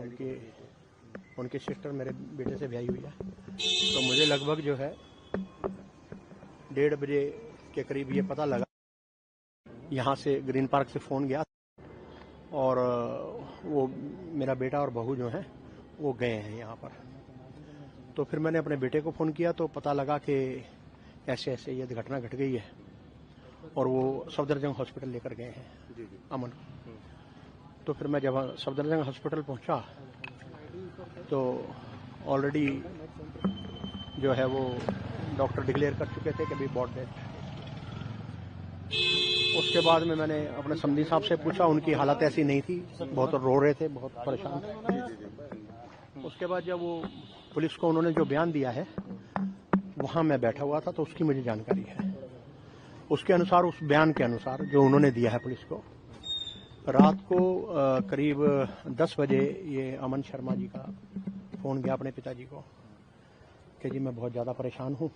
उनकी सिस्टर मेरे बेटे से ब्याही हुई है। तो मुझे लगभग जो है 1:30 बजे के करीब ये पता लगा, यहाँ से ग्रीन पार्क से फ़ोन गया और वो मेरा बेटा और बहू जो हैं वो गए हैं यहाँ पर। तो फिर मैंने अपने बेटे को फ़ोन किया तो पता लगा कि ऐसे ऐसे ये घटना घट गई है और वो सफदरजंग हॉस्पिटल लेकर गए हैं अमन। तो फिर मैं जब सफदरजंग हॉस्पिटल पहुंचा तो ऑलरेडी जो है वो डॉक्टर डिक्लेयर कर चुके थे कि अभी बॉट डेथ। उसके बाद में मैंने अपने समधी साहब से पूछा, उनकी हालत ऐसी नहीं थी, बहुत रो रहे थे, बहुत परेशान थे। उसके बाद जब वो पुलिस को उन्होंने जो बयान दिया है वहाँ मैं बैठा हुआ था तो उसकी मुझे जानकारी है। उसके अनुसार, उस बयान के अनुसार जो उन्होंने दिया है पुलिस को, रात को करीब 10 बजे ये अमन शर्मा जी का फ़ोन गया अपने पिताजी को कि जी मैं बहुत ज़्यादा परेशान हूँ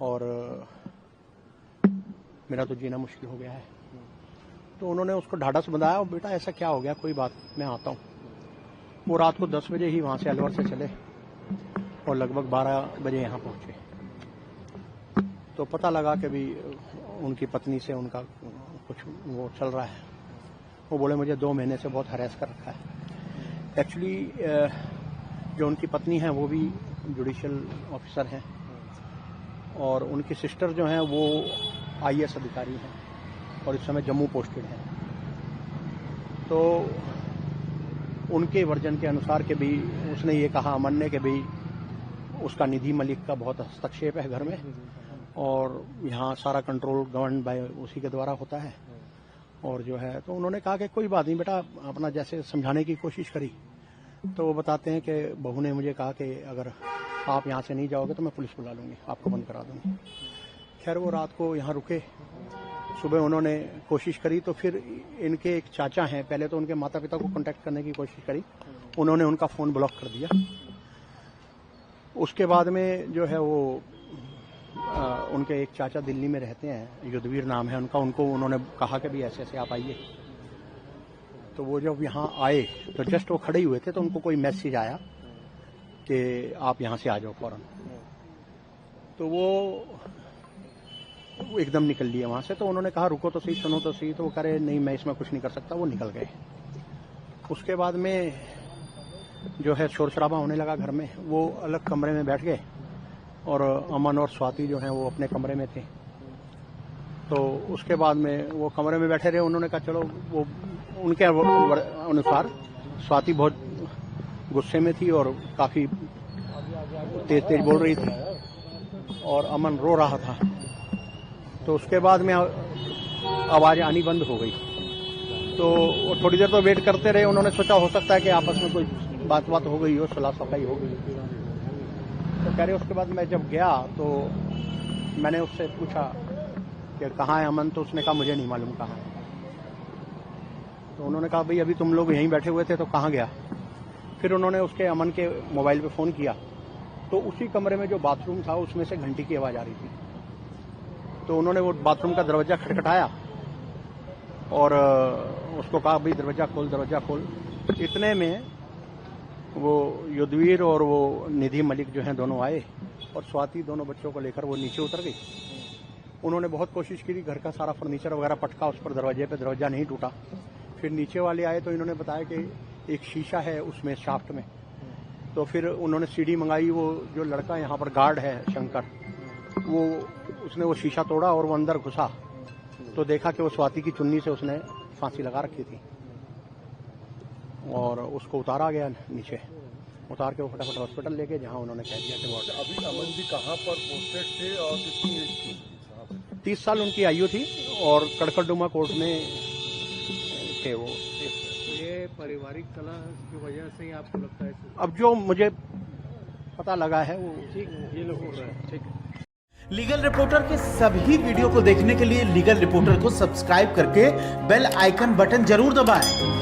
और मेरा तो जीना मुश्किल हो गया है। तो उन्होंने उसको ढाढ़स बंधाया और बेटा ऐसा क्या हो गया, कोई बात मैं आता हूँ। वो रात को 10 बजे ही वहाँ से अलवर से चले और लगभग 12 बजे यहाँ पहुँचे। तो पता लगा कि भी उनकी पत्नी से उनका कुछ वो चल रहा है। वो बोले मुझे 2 महीने से बहुत हरास कर रखा है। एक्चुअली जो उनकी पत्नी है वो भी जुडिशियल ऑफिसर हैं और उनकी सिस्टर जो हैं वो IAS अधिकारी हैं और इस समय जम्मू पोस्टेड हैं। तो उनके वर्जन के अनुसार के भी उसने ये कहा अमन ने कि भाई उसका निधि मलिक का बहुत हस्तक्षेप है घर में और यहाँ सारा कंट्रोल गवर्न बाय उसी के द्वारा होता है। और जो है तो उन्होंने कहा कि कोई बात नहीं बेटा, अपना जैसे समझाने की कोशिश करी। तो वो बताते हैं कि बहू ने मुझे कहा कि अगर आप यहाँ से नहीं जाओगे तो मैं पुलिस बुला लूँगी, आपको बंद करा दूँगी। खैर वो रात को यहाँ रुके, सुबह उन्होंने कोशिश करी तो फिर इनके एक चाचा हैं, पहले तो उनके माता पिता को कांटेक्ट करने की कोशिश करी, उन्होंने उनका फ़ोन ब्लॉक कर दिया। उसके बाद में जो है वो उनके एक चाचा दिल्ली में रहते हैं, युद्धवीर नाम है उनका, उनको उन्होंने कहा कि भी ऐसे ऐसे आप आइए। तो वो जब यहाँ आए तो जस्ट वो खड़े ही हुए थे तो उनको कोई मैसेज आया कि आप यहाँ से आ जाओ फौरन। तो वो एकदम निकल लिए वहाँ से। तो उन्होंने कहा रुको तो सही, सुनो तो सही। तो वो कह रहे नहीं मैं इसमें कुछ नहीं कर सकता, वो निकल गए। उसके बाद में जो है शोर शराबा होने लगा घर में। वो अलग कमरे में बैठ गए और अमन और स्वाति जो हैं वो अपने कमरे में थे। तो उसके बाद में वो कमरे में बैठे रहे। उन्होंने कहा चलो, वो उनके अनुसार स्वाति बहुत गुस्से में थी और काफ़ी तेज तेज बोल रही थी और अमन रो रहा था। तो उसके बाद में आवाज़ आनी बंद हो गई। तो वो थोड़ी देर तो वेट करते रहे। उन्होंने सोचा हो सकता है कि आपस में कोई बात हो गई हो, सलाह सफाई हो गई। तो कह रहे उसके बाद मैं जब गया तो मैंने उससे पूछा कि कहाँ है अमन। तो उसने कहा मुझे नहीं मालूम कहाँ है। तो उन्होंने कहा भाई अभी तुम लोग यहीं बैठे हुए थे तो कहाँ गया। फिर उन्होंने उसके अमन के मोबाइल पे फ़ोन किया तो उसी कमरे में जो बाथरूम था उसमें से घंटी की आवाज़ आ रही थी। तो उन्होंने वो बाथरूम का दरवाज़ा खटखटाया और उसको कहा भाई दरवाज़ा खोल, दरवाज़ा खोल। इतने में वो युद्धवीर और वो निधि मलिक जो हैं दोनों आए और स्वाति दोनों बच्चों को लेकर वो नीचे उतर गई। उन्होंने बहुत कोशिश की, घर का सारा फर्नीचर वगैरह पटका उस पर दरवाजे पे, दरवाज़ा नहीं टूटा। फिर नीचे वाले आए तो इन्होंने बताया कि एक शीशा है उसमें शाफ्ट में। तो फिर उन्होंने सीढ़ी मंगाई। वो जो लड़का यहाँ पर गार्ड है शंकर, वो उसने वो शीशा तोड़ा और वो अंदर घुसा तो देखा कि वो स्वाति की चुन्नी से उसने फांसी लगा रखी थी और उसको उतारा गया नीचे। उतार के वो फटाफट हॉस्पिटल लेके, जहाँ उन्होंने कह दिया कि वो अभी अमन जी कहाँ पर पोस्टेड थे और कितनी एज थी? 30 साल उनकी आयु थी और कड़कड़डुमा कोर्ट में थे वो। ये पारिवारिक कलह की वजह से ही आपको लगता है? अब जो मुझे पता लगा है वो ठीक, ये लोग हो रहा है। ठीक है। लीगल रिपोर्टर के सभी वीडियो को देखने के लिए लीगल रिपोर्टर को सब्सक्राइब करके बेल आइकन बटन जरूर दबाएं